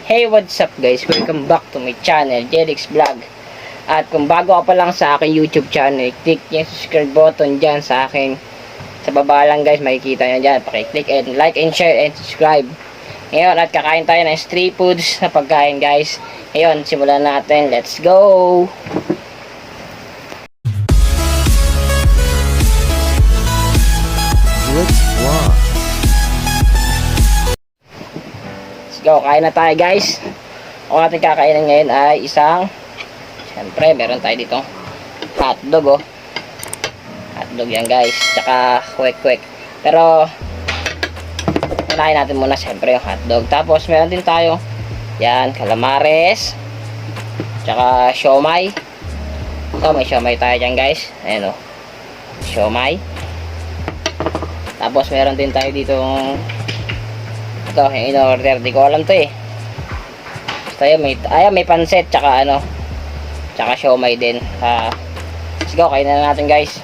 Hey, what's up guys? Welcome back to my channel, Jelix Vlog. At kung bago ka pa lang sa aking YouTube channel, click yung subscribe button dyan sa akin. Sa baba lang guys, makikita nyo dyan. Pakiclick and like and share and subscribe. Ngayon, at kakain tayo ng street foods na pagkain guys. Ngayon, simulan natin. Let's go! Go, kain na tayo guys. Ang ating kakainin ngayon ay isang, siyempre meron tayo dito hotdog oh. Hotdog yan guys, tsaka kwek-kwek. Pero unahin natin muna siyempre yung hotdog. Tapos meron din tayo yan, calamares, tsaka siomay. Ito, may siomay tayo dyan guys. Ayan oh, siomay. Tapos meron din tayo dito ito, yung in-order, di ko alam to eh. Basta yun, may pansit, tsaka ano, tsaka siomay din. Let's go, kain na natin guys.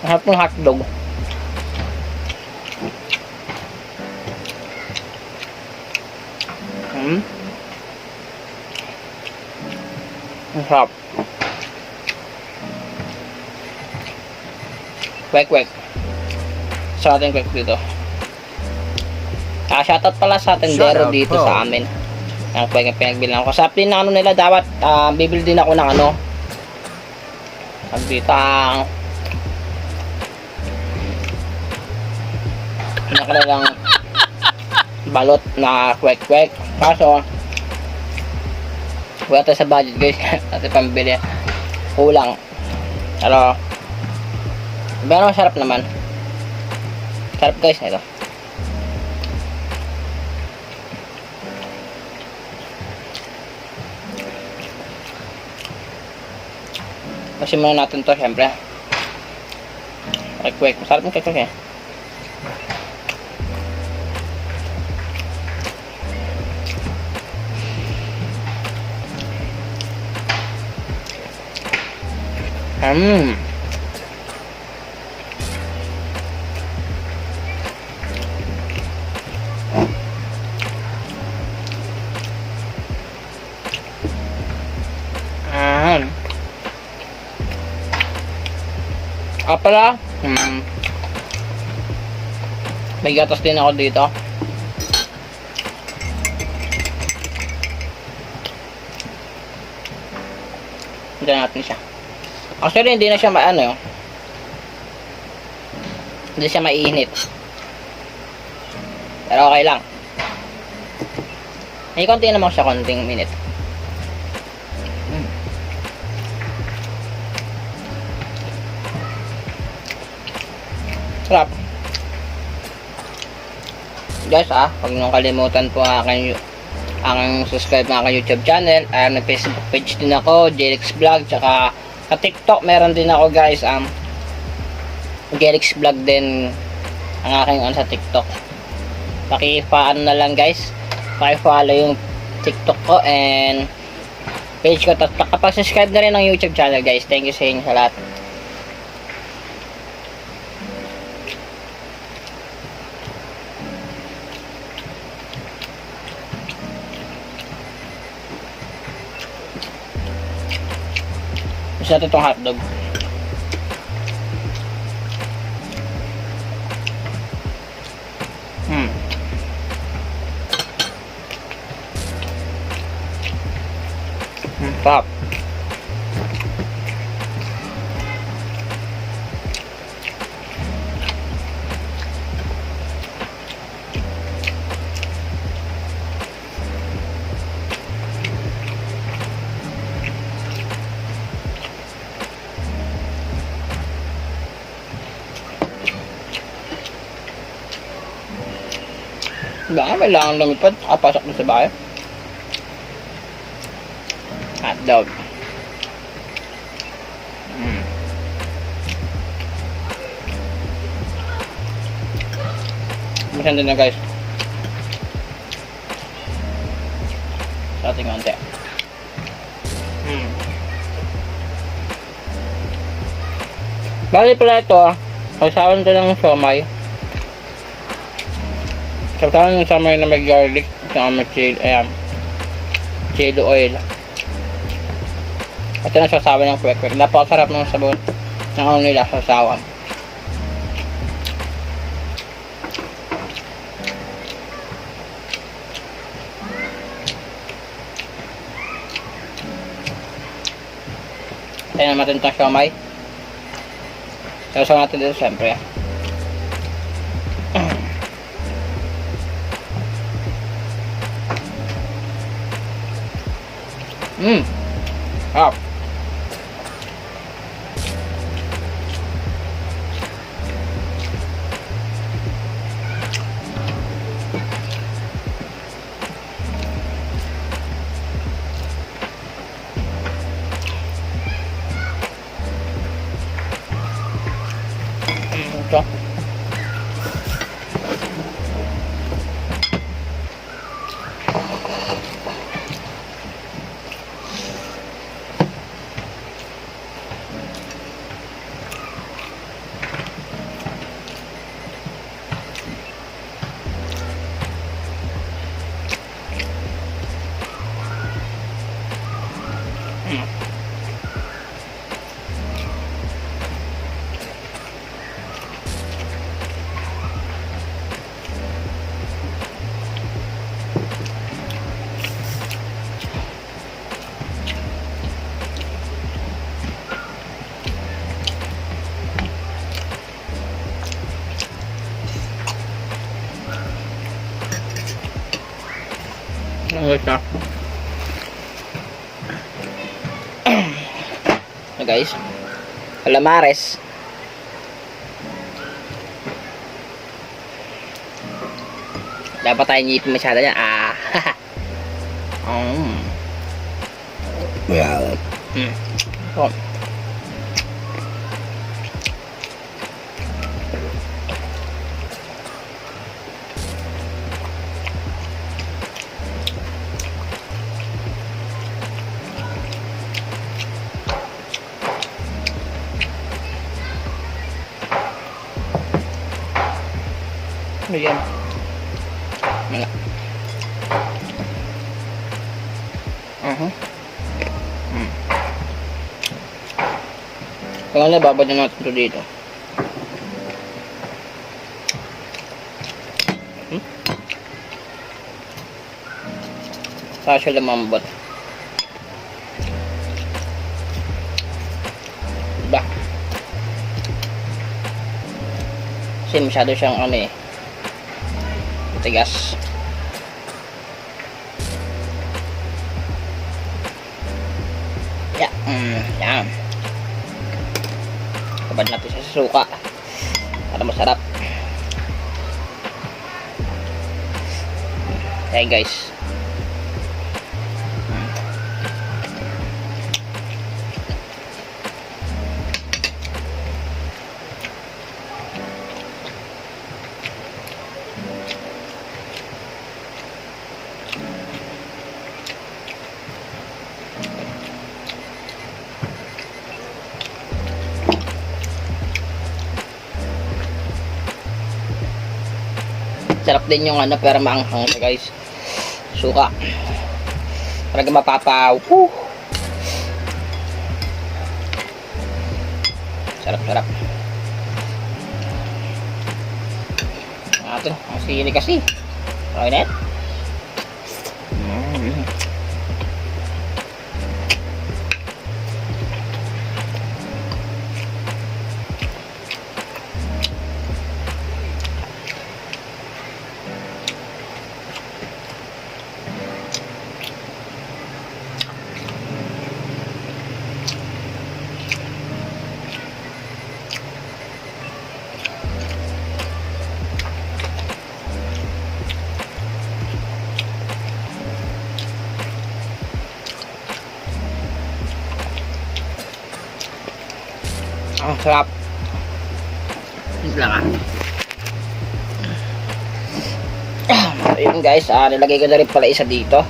Harap ng hotdog. Ang sarap. Kwek-kwek. Sa ating kwek dito. Shoutout pala sa tendero dito sa amin. Ang kwek yung pinagbilang ko. Sa din na ano nila, dapat bibili din ako ng ano. Dito ang nakalalang balot na kwek-kwek. Kaso wala tayo sa budget guys. Kasi pambili kulang. Pero sarap naman. Sarap guys ito. Masin muna natin to syempre. Kwek-kwek. Masarap yung kwek-kwek eh. Pala, may gatas din ako dito. Hindi natin siya. Actually, hindi na siya maano. Hindi siya mainit. Pero okay lang. May konti naman siya, konting minute. Sarap. Guys huwag nyo kalimutan po aking subscribe na aking YouTube channel. May Facebook page din ako, Jelix Vlog. Tsaka sa TikTok meron din ako guys, Jelix Vlog din ang aking sa TikTok. Paki-follow na lang guys. Paki-follow yung TikTok ko and page ko. Kapag subscribe na rin ng YouTube channel guys. Thank you sa inyo sa lahat. Isa ito itong hotdog. Sarap. Baka kailangan lumipad. Pasok na sa bahay. Hotdog. Masyanda na guys. Sa ating konti. Bali pala ito, kasawan ko ng siomay. Sabi yung sa may na may garlic, sa may chili, chili oil. At yun ang sasawa ng kwek-kwek. Napakasarap ng sabon ng ano nila, sasawan. Tayo natin itong siomay. Sasawa natin dito siyempre. Sarap. Ito. Ano siya? So guys, calamares. Dapat tayo ngipin masyado yan. Yeah. Oh. Ayan. Wala. Kaya na, babad na natin ito dito. Saka siya lumambot. Diba? Kasi masyado siyang ano eh. Tigas. Yeah. Yan. Kabad natin siya sa suka para masarap. Ayan guys. Sarap din yung ano, pero maanghang siya guys. Suka. Talaga mapapaw. Sarap, sarap. Ito, ang sili kasi. Okay na yan. Ang sarap. Ito lang ayun guys, nilagay ko na rin pala isa dito.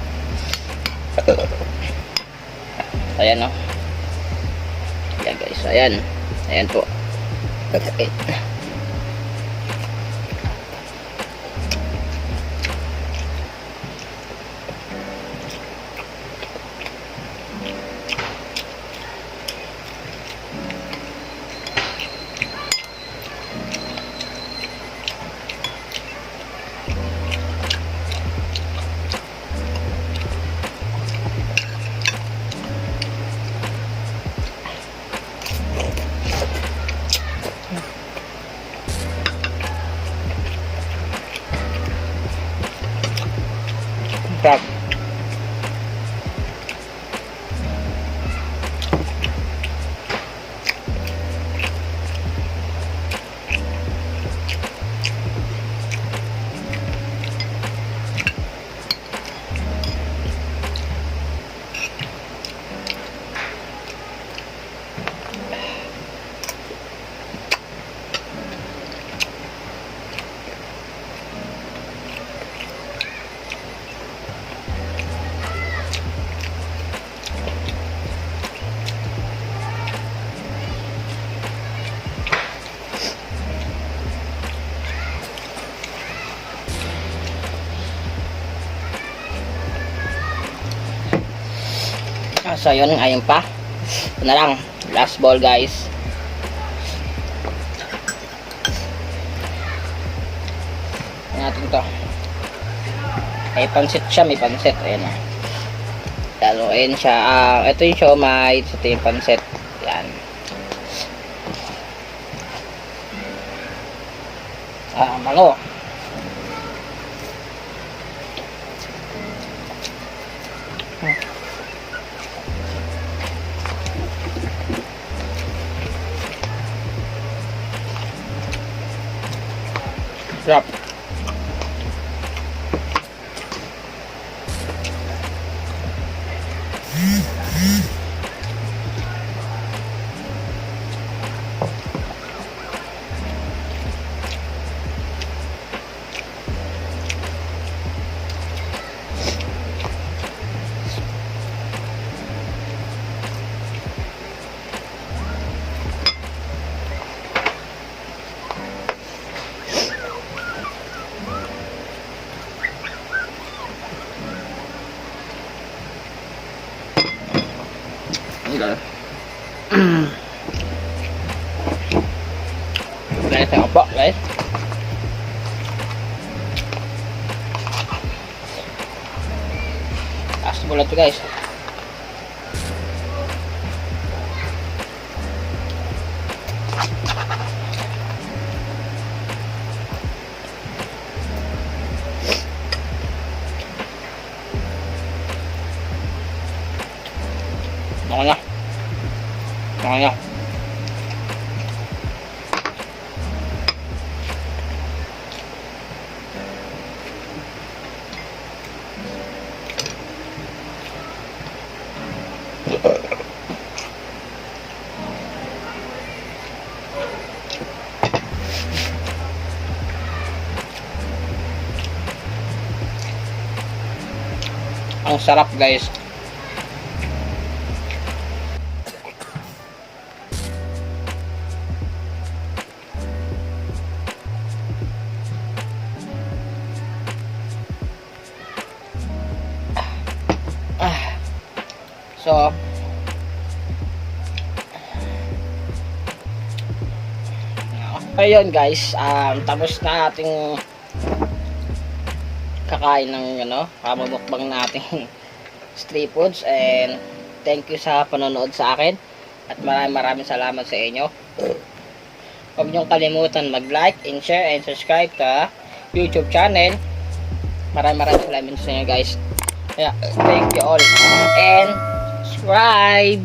Ayan o. Ayan guys, ayan. Ayan po. Crab. So yun, ayun pa. Ito na lang, last ball guys. Natin to. May pansit siya, may pansit. Ayan o. Laluin siya. Ito yung siomai. Ito yung pansit. Yan. Bango. Sarap. Okay. Guys, tengok pak guys. Last bola tu guys. Makanya. Makanya. Ang sarap guys. So ayun guys, tapos na ating kakain ng kamamukbang nating street foods, and thank you sa panonood sa akin at maraming salamat sa inyo. Huwag niyong kalimutan mag-like and share and subscribe sa YouTube channel. Maraming salamat sa inyo guys. Yeah, thank you all and subscribe.